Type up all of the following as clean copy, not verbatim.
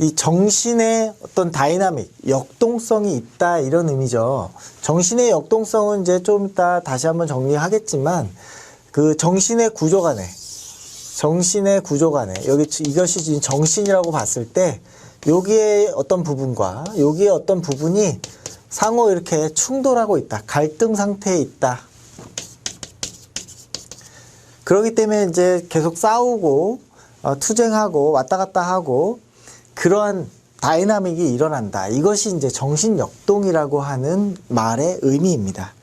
이 정신의 어떤 다이나믹, 역동성이 있다 이런 의미죠. 정신의 역동성은 이제 좀 이따 다시 한번 정리하겠지만 그 정신의 구조 간에 여기 이것이 정신이라고 봤을 때 여기에 어떤 부분과 여기에 어떤 부분이 상호 이렇게 충돌하고 있다. 갈등 상태에 있다. 그렇기 때문에 이제 계속 싸우고 투쟁하고 왔다 갔다 하고 그러한 다이나믹이 일어난다. 이것이 이제 정신역동이라고 하는 말의 의미입니다.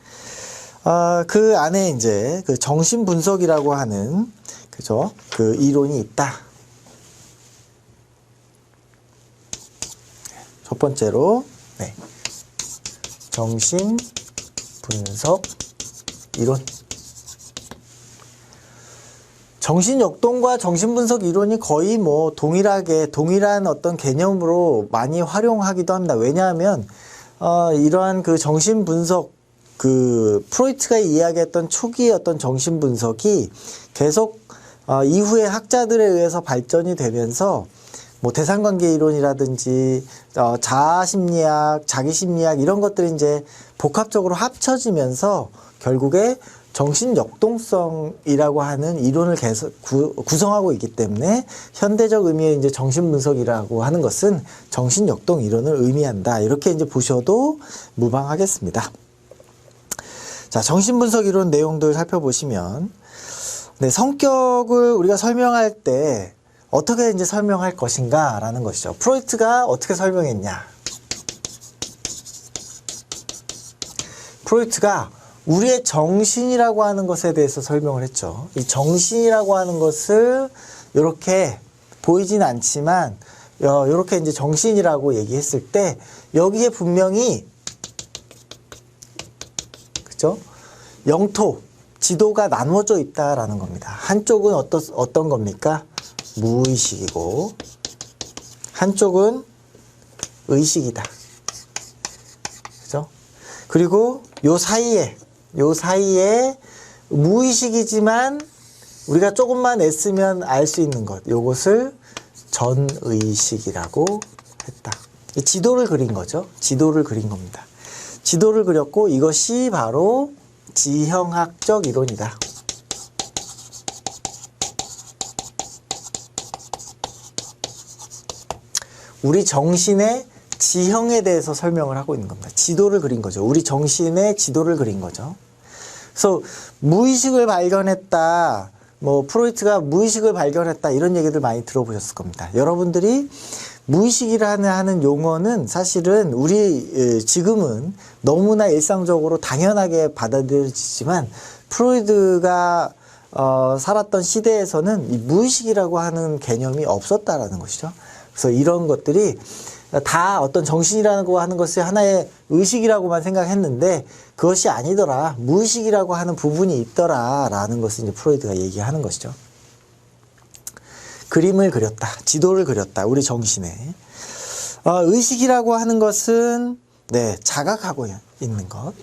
그 안에 이제 그 정신분석이라고 하는 그죠? 그 이론이 있다. 첫 번째로 네. 정신분석 이론. 정신역동과 정신분석 이론이 거의 뭐 동일한 어떤 개념으로 많이 활용하기도 합니다. 왜냐하면 이러한 그 정신분석 그 프로이트가 이야기했던 초기의 어떤 정신분석이 계속 이후에 학자들에 의해서 발전이 되면서 뭐 대상관계 이론이라든지 자아심리학, 자기심리학 이런 것들이 이제 복합적으로 합쳐지면서 결국에 정신역동성이라고 하는 이론을 계속 구성하고 있기 때문에 현대적 의미의 이제 정신분석이라고 하는 것은 정신역동 이론을 의미한다. 이렇게 이제 보셔도 무방하겠습니다. 자, 정신분석 이론 내용들 살펴보시면, 네, 성격을 우리가 설명할 때 어떻게 이제 설명할 것인가 라는 것이죠. 프로이트가 어떻게 설명했냐. 프로이트가 우리의 정신이라고 하는 것에 대해서 설명을 했죠. 이 정신이라고 하는 것을 이렇게 보이진 않지만 이렇게 이제 정신이라고 얘기했을 때 여기에 분명히 그죠? 영토, 지도가 나누어져 있다라는 겁니다. 한쪽은 어떤 겁니까? 무의식이고 한쪽은 의식이다. 그죠? 그리고 요 사이에 무의식이지만 우리가 조금만 애쓰면 알 수 있는 것, 요것을 전의식이라고 했다. 지도를 그린 거죠. 지도를 그린 겁니다. 지도를 그렸고 이것이 바로 지형학적 이론이다. 우리 정신의 지형에 대해서 설명을 하고 있는 겁니다. 지도를 그린 거죠. 우리 정신의 지도를 그린 거죠. 그래서 무의식을 발견했다. 뭐 프로이트가 무의식을 발견했다. 이런 얘기들 많이 들어보셨을 겁니다. 여러분들이 무의식이라는 하는 용어는 사실은 우리 지금은 너무나 일상적으로 당연하게 받아들여지지만 프로이트가 살았던 시대에서는 이 무의식이라고 하는 개념이 없었다라는 것이죠. 그래서 이런 것들이 다 어떤 정신이라고 하는 것을 하나의 의식이라고만 생각했는데 그것이 아니더라. 무의식이라고 하는 부분이 있더라. 라는 것을 이제 프로이트가 얘기하는 것이죠. 그림을 그렸다. 지도를 그렸다. 우리 정신에. 의식이라고 하는 것은 네, 자각하고 있는 것.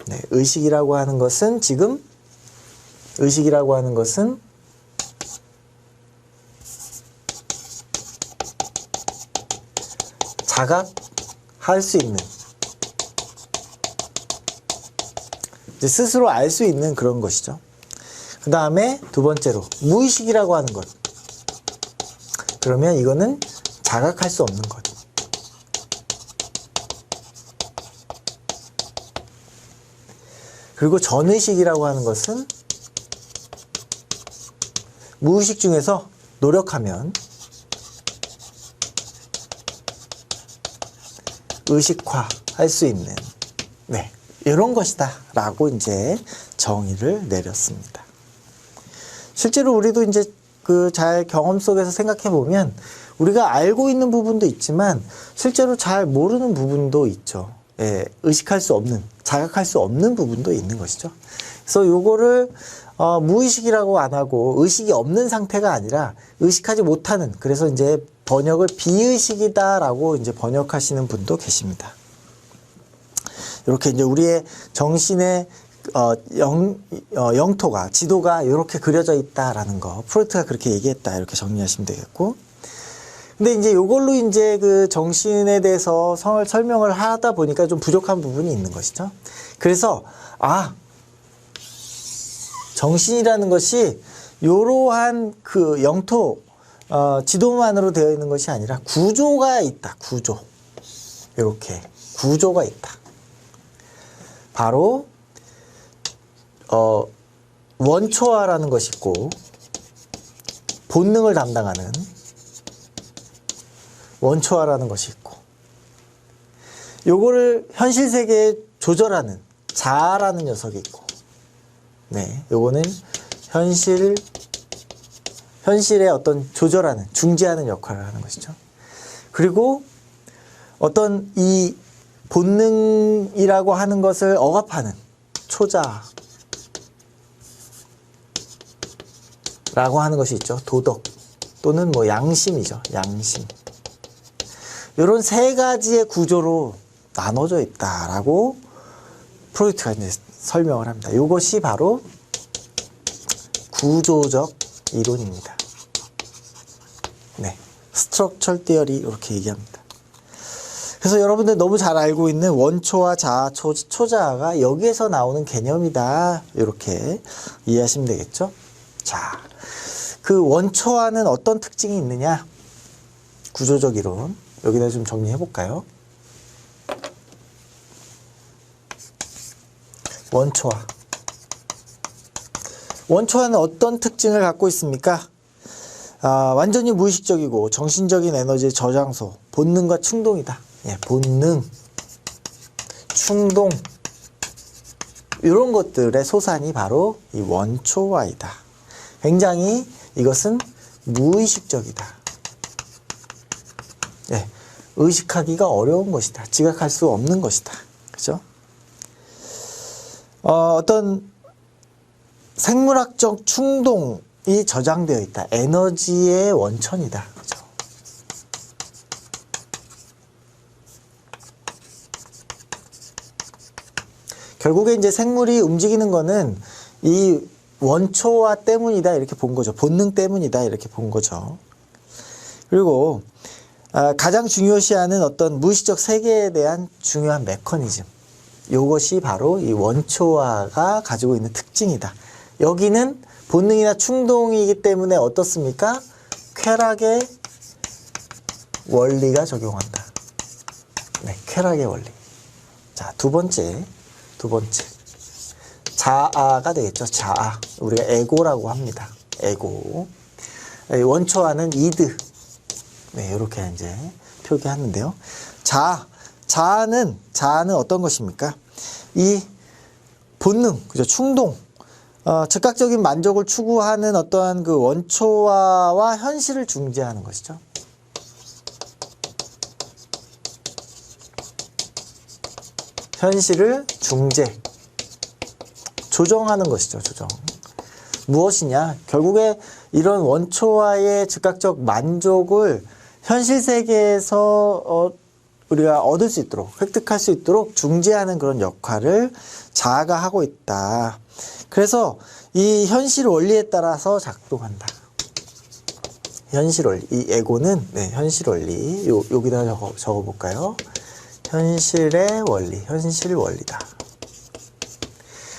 네, 의식이라고 하는 것은 자각할 수 있는, 이제 스스로 알 수 있는 그런 것이죠. 그 다음에 두 번째로 무의식이라고 하는 것. 그러면 이거는 자각할 수 없는 것. 그리고 전의식이라고 하는 것은 무의식 중에서 노력하면 의식화할 수 있는, 네, 이런 것이다 라고 이제 정의를 내렸습니다. 실제로 우리도 이제 그 잘 경험 속에서 생각해 보면 우리가 알고 있는 부분도 있지만 실제로 잘 모르는 부분도 있죠. 예, 의식할 수 없는, 자각할 수 없는 부분도 있는 것이죠. 그래서 요거를 무의식이라고 안 하고 의식이 없는 상태가 아니라 의식하지 못하는, 그래서 이제 번역을 비의식이다라고 이제 번역하시는 분도 계십니다. 이렇게 이제 우리의 정신의 영토가, 지도가 이렇게 그려져 있다라는 거, 프로이트가 그렇게 얘기했다, 이렇게 정리하시면 되겠고, 근데 이제 요걸로 이제 그 정신에 대해서 설명을 하다 보니까 좀 부족한 부분이 있는 것이죠. 그래서, 정신이라는 것이 요러한 그 영토, 지도만으로 되어 있는 것이 아니라 구조가 있다. 구조. 이렇게 구조가 있다. 바로 원초화라는 것이 있고 본능을 담당하는 원초화라는 것이 있고 요거를 현실 세계에 조절하는 자아라는 녀석이 있고 네, 요거는 현실의 어떤 조절하는 중재하는 역할을 하는 것이죠. 그리고 어떤 이 본능이라고 하는 것을 억압하는 초자라고 하는 것이 있죠. 도덕 또는 뭐 양심이죠. 양심. 이런 세 가지의 구조로 나눠져 있다라고 프로이트가 이제 설명을 합니다. 이것이 바로 구조적 이론입니다. 네, 스트럭처럴 티어리 이렇게 얘기합니다. 그래서 여러분들 너무 잘 알고 있는 원초와 자아, 초자아가 여기에서 나오는 개념이다. 이렇게 이해하시면 되겠죠? 자, 그 원초와는 어떤 특징이 있느냐? 구조적 이론. 여기다 좀 정리해 볼까요? 원초와. 원초와는 어떤 특징을 갖고 있습니까? 완전히 무의식적이고 정신적인 에너지의 저장소, 본능과 충동이다. 예, 본능, 충동 이런 것들의 소산이 바로 이 원초와이다. 굉장히 이것은 무의식적이다. 예, 의식하기가 어려운 것이다. 지각할 수 없는 것이다. 그죠? 어떤 생물학적 충동이 저장되어 있다. 에너지의 원천이다. 그죠? 결국에 이제 생물이 움직이는 거는 이 원초화 때문이다. 이렇게 본 거죠. 본능 때문이다. 이렇게 본 거죠. 그리고 가장 중요시하는 어떤 무의식적 세계에 대한 중요한 메커니즘. 이것이 바로 이 원초화가 가지고 있는 특징이다. 여기는 본능이나 충동이기 때문에 어떻습니까? 쾌락의 원리가 적용한다. 네, 쾌락의 원리. 자, 두 번째. 자아가 되겠죠. 자아. 우리가 에고라고 합니다. 에고. 원초화는 이드. 네, 이렇게 이제 표기하는데요. 자아는 어떤 것입니까? 이 본능, 그죠? 충동, 즉각적인 만족을 추구하는 어떠한 그 원초화와 현실을 중재하는 것이죠. 현실을 조정하는 것이죠. 조정. 무엇이냐? 결국에 이런 원초화의 즉각적 만족을 현실 세계에서 우리가 얻을 수 있도록, 획득할 수 있도록 중재하는 그런 역할을 자아가 하고 있다. 그래서 이 현실 원리에 따라서 작동한다. 현실 원리. 이 에고는 네, 현실 원리. 여기다 적어볼까요? 현실의 원리, 현실 원리다.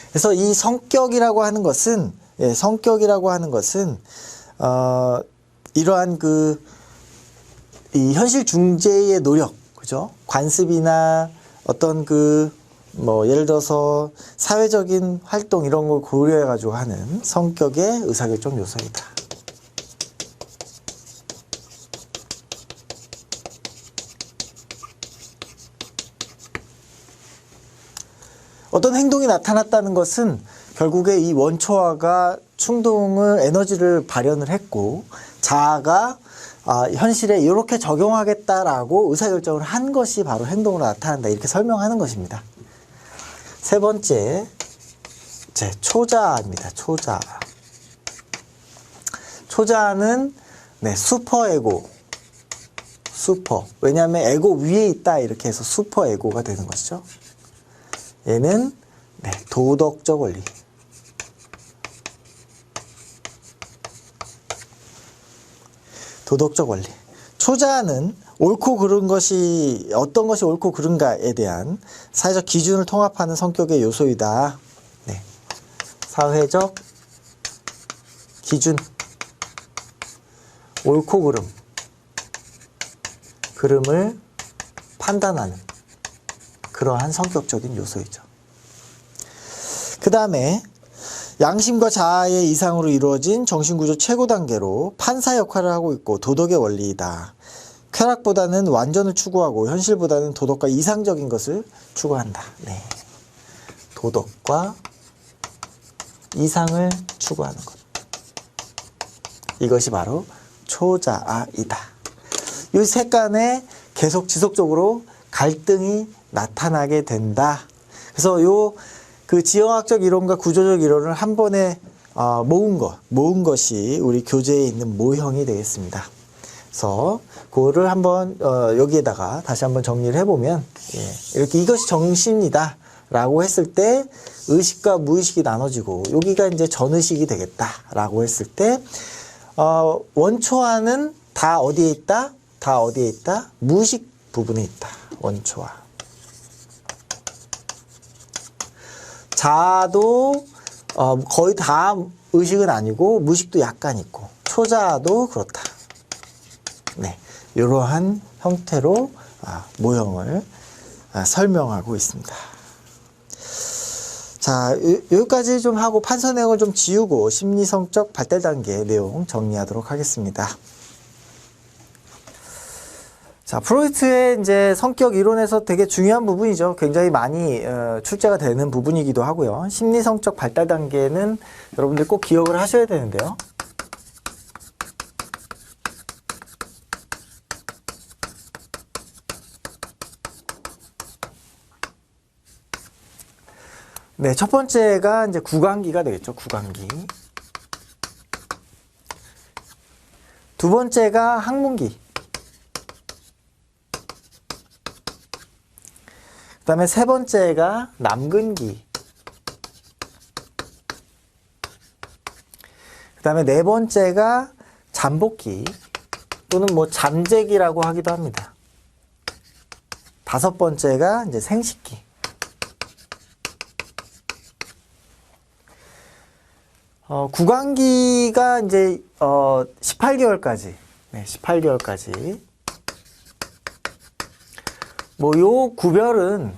그래서 이 성격이라고 하는 것은, 이러한 이 현실 중재의 노력, 그죠? 관습이나 어떤 예를 들어서 사회적인 활동 이런 걸 고려해가지고 하는 성격의 의사결정 요소이다. 어떤 행동이 나타났다는 것은 결국에 이 원초화가 에너지를 발현을 했고, 자아가 현실에 이렇게 적용하겠다라고 의사결정을 한 것이 바로 행동으로 나타난다. 이렇게 설명하는 것입니다. 세 번째, 초자아입니다. 초자아. 초자아는 네, 슈퍼에고. 왜냐하면 에고 위에 있다. 이렇게 해서 슈퍼에고가 되는 것이죠. 얘는 네, 도덕적 원리. 도덕적 원리. 초자는 옳고 그른 것이 어떤 것이 옳고 그른가에 대한 사회적 기준을 통합하는 성격의 요소이다. 네. 사회적 기준, 옳고 그름을 판단하는 그러한 성격적인 요소이죠. 그 다음에 양심과 자아의 이상으로 이루어진 정신구조 최고 단계로 판사 역할을 하고 있고 도덕의 원리이다. 쾌락보다는 완전을 추구하고 현실보다는 도덕과 이상적인 것을 추구한다. 네. 도덕과 이상을 추구하는 것. 이것이 바로 초자아이다. 이 세 간에 계속 지속적으로 갈등이 나타나게 된다. 그래서 그 지형학적 이론과 구조적 이론을 한 번에 모은 것이 우리 교재에 있는 모형이 되겠습니다. 그래서 그거를 한번 여기에다가 다시 한번 정리를 해보면, 이렇게 이것이 정신이다 라고 했을 때 의식과 무의식이 나눠지고 여기가 이제 전의식이 되겠다 라고 했을 때 원초화는 다 어디에 있다? 다 어디에 있다? 무의식 부분에 있다. 원초화. 자아도 거의 다 의식은 아니고 무의식도 약간 있고 초자아도 그렇다. 네, 이러한 형태로 모형을 설명하고 있습니다. 자, 여기까지 좀 하고 판서 내용을 좀 지우고 심리성적 발달 단계 내용 정리하도록 하겠습니다. 자, 프로이트의 이제 성격 이론에서 되게 중요한 부분이죠. 굉장히 많이 출제가 되는 부분이기도 하고요. 심리성적 발달 단계는 여러분들 꼭 기억을 하셔야 되는데요. 네, 첫 번째가 이제 구강기가 되겠죠. 구강기. 두 번째가 항문기. 그 다음에 세 번째가 남근기. 그 다음에 네 번째가 잠복기 또는 뭐 잠재기라고 하기도 합니다. 다섯 번째가 이제 생식기. 구강기가 이제 18개월까지, 네, 18개월까지. 뭐 요 구별은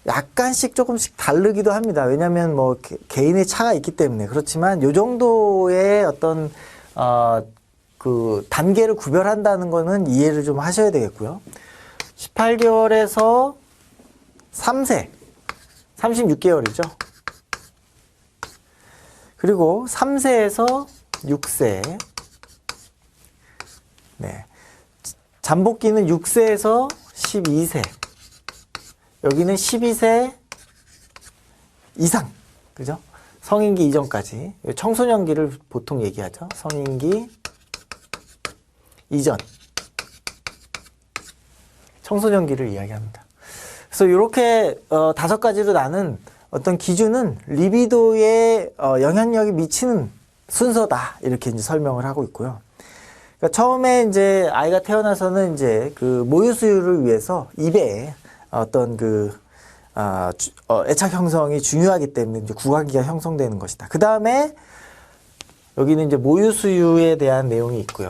약간씩 조금씩 다르기도 합니다. 왜냐하면 뭐 개인의 차가 있기 때문에. 그렇지만 요 정도의 어떤 그 단계를 구별한다는 거는 이해를 좀 하셔야 되겠고요. 18개월에서 3세, 36개월이죠. 그리고 3세에서 6세. 네. 잠복기는 6세에서 12세. 여기는 12세 이상. 그죠? 성인기 이전까지. 청소년기를 보통 얘기하죠. 성인기 이전. 청소년기를 이야기합니다. 그래서 이렇게 5가지로 나눈 어떤 기준은 리비도에 영향력이 미치는 순서다. 이렇게 이제 설명을 하고 있고요. 그러니까 처음에 이제 아이가 태어나서는 이제 그 모유 수유를 위해서 입에 어떤 그 애착 형성이 중요하기 때문에 이제 구강기가 형성되는 것이다. 그 다음에 여기는 이제 모유 수유에 대한 내용이 있고요.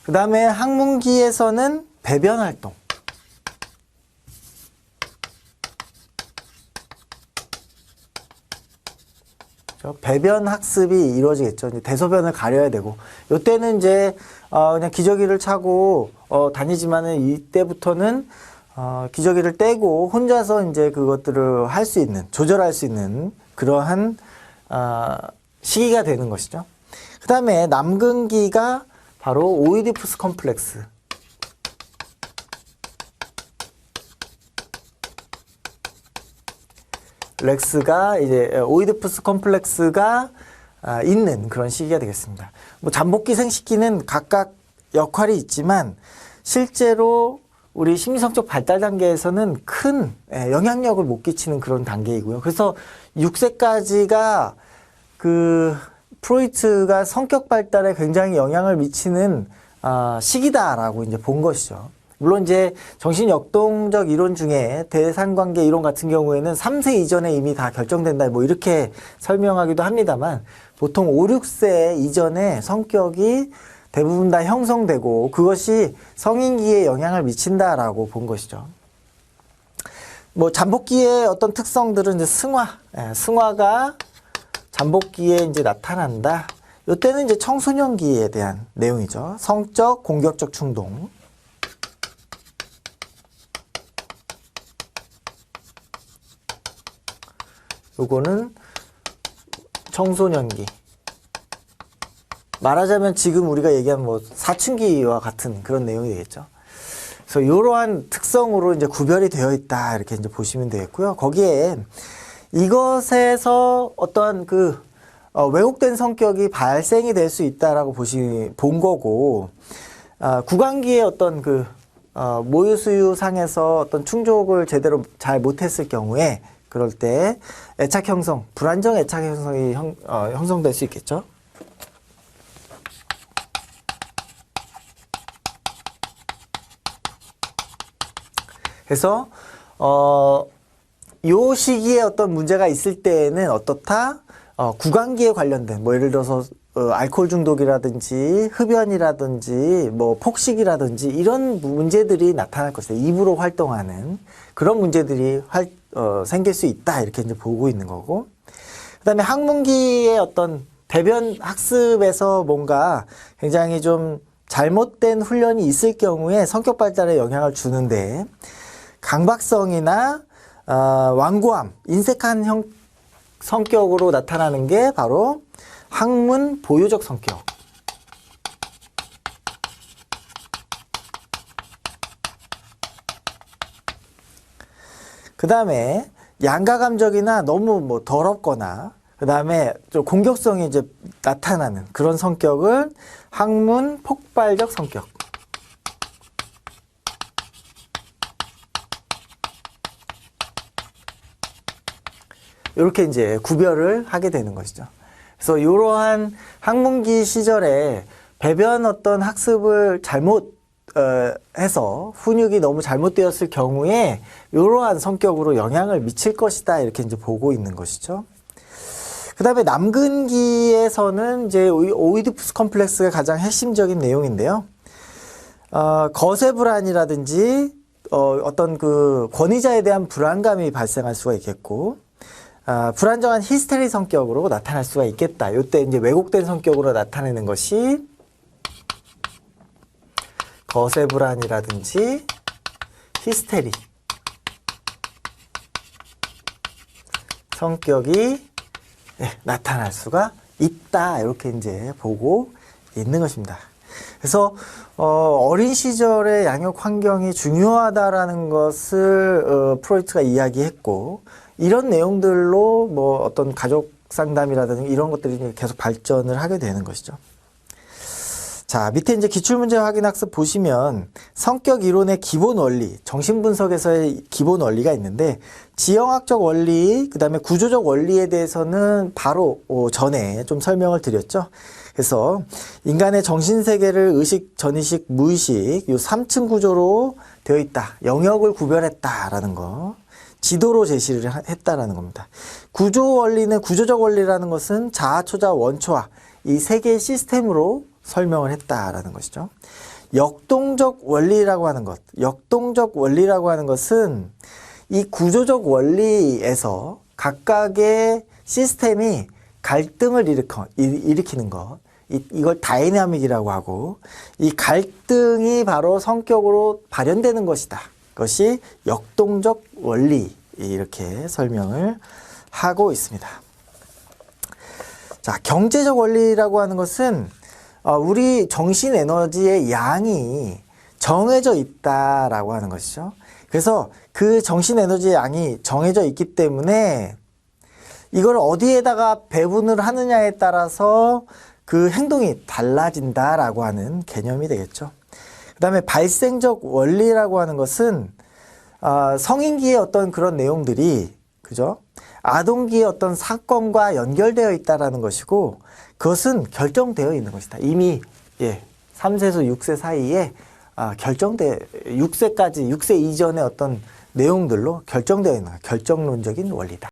그 다음에 항문기에서는 배변 활동. 배변 학습이 이루어지겠죠. 이제 대소변을 가려야 되고, 요때는 이제 그냥 기저귀를 차고 다니지만은 이때부터는 기저귀를 떼고 혼자서 이제 그것들을 할 수 있는, 조절할 수 있는 그러한 시기가 되는 것이죠. 그 다음에 남근기가 바로 오이디푸스 컴플렉스. 렉스가 이제 오이디푸스 컴플렉스가 있는 그런 시기가 되겠습니다. 뭐 잠복기, 생식기는 각각 역할이 있지만 실제로 우리 심리성적 발달 단계에서는 큰 영향력을 못 끼치는 그런 단계이고요. 그래서 6세까지가 그 프로이트가 성격 발달에 굉장히 영향을 미치는 시기다라고 이제 본 것이죠. 물론 이제 정신역동적 이론 중에 대상관계 이론 같은 경우에는 3세 이전에 이미 다 결정된다 뭐 이렇게 설명하기도 합니다만 보통 5, 6세 이전에 성격이 대부분 다 형성되고 그것이 성인기에 영향을 미친다라고 본 것이죠. 뭐 잠복기의 어떤 특성들은 이제 승화가 잠복기에 이제 나타난다. 이때는 이제 청소년기에 대한 내용이죠. 성적, 공격적 충동. 요거는 청소년기. 말하자면 지금 우리가 얘기한 뭐 사춘기와 같은 그런 내용이 되겠죠. 그래서 이러한 특성으로 이제 구별이 되어 있다 이렇게 이제 보시면 되겠고요. 거기에 이것에서 어떠한 왜곡된 성격이 발생이 될 수 있다라고 본 거고, 구강기의 어떤 모유수유 상에서 어떤 충족을 제대로 잘 못했을 경우에 그럴 때 애착 형성, 불안정 애착 형성이 형성될 수 있겠죠. 그래서 요 시기에 어떤 문제가 있을 때에는 어떻다? 구강기에 관련된 뭐 예를 들어서 알코올 중독이라든지 흡연이라든지 뭐 폭식이라든지 이런 문제들이 나타날 것이다. 입으로 활동하는 그런 문제들이 생길 수 있다. 이렇게 이제 보고 있는 거고. 그다음에 학문기의 어떤 대변 학습에서 뭔가 굉장히 좀 잘못된 훈련이 있을 경우에 성격 발달에 영향을 주는데 강박성이나 완고함, 인색한 성격으로 나타나는 게 바로 학문 보유적 성격. 그 다음에 양가감적이나 너무 뭐 더럽거나 그 다음에 좀 공격성이 이제 나타나는 그런 성격을 학문 폭발적 성격. 이렇게 이제 구별을 하게 되는 것이죠. 그래서 이러한 학문기 시절에 배변 어떤 학습을 해서 훈육이 너무 잘못되었을 경우에 이러한 성격으로 영향을 미칠 것이다. 이렇게 이제 보고 있는 것이죠. 그 다음에 남근기에서는 이제 오이디푸스 컴플렉스가 가장 핵심적인 내용인데요. 거세 불안이라든지 어떤 권위자에 대한 불안감이 발생할 수가 있겠고, 불안정한 히스테리 성격으로 나타날 수가 있겠다. 이때 이제 왜곡된 성격으로 나타내는 것이 거세 불안이라든지 히스테리 성격이 나타날 수가 있다. 이렇게 이제 보고 있는 것입니다. 그래서 어린 시절의 양육 환경이 중요하다라는 것을 프로이트가 이야기했고, 이런 내용들로 뭐 어떤 가족 상담이라든지 이런 것들이 계속 발전을 하게 되는 것이죠. 자, 밑에 이제 기출문제 확인 학습 보시면 성격 이론의 기본 원리, 정신분석에서의 기본 원리가 있는데, 지형학적 원리, 그 다음에 구조적 원리에 대해서는 바로 전에 좀 설명을 드렸죠. 그래서 인간의 정신세계를 의식, 전의식, 무의식 이 3층 구조로 되어 있다. 영역을 구별했다라는 거. 지도로 제시를 했다라는 겁니다. 구조 원리는, 구조적 원리라는 것은 자아, 초자, 원초와 이 세 개의 시스템으로 설명을 했다라는 것이죠. 역동적 원리라고 하는 것, 역동적 원리라고 하는 것은 이 구조적 원리에서 각각의 시스템이 갈등을 일으키는 것, 이걸 다이나믹이라고 하고, 이 갈등이 바로 성격으로 발현되는 것이다. 그것이 역동적 원리, 이렇게 설명을 하고 있습니다. 자, 경제적 원리라고 하는 것은 우리 정신 에너지의 양이 정해져 있다라고 하는 것이죠. 그래서 그 정신 에너지의 양이 정해져 있기 때문에 이걸 어디에다가 배분을 하느냐에 따라서 그 행동이 달라진다라고 하는 개념이 되겠죠. 그 다음에 발생적 원리라고 하는 것은 성인기의 어떤 그런 내용들이, 그죠? 아동기의 어떤 사건과 연결되어 있다라는 것이고 그것은 결정되어 있는 것이다. 이미 3세에서 6세 사이에 6세까지 6세 이전의 어떤 내용들로 결정되어 있는 결정론적인 원리다.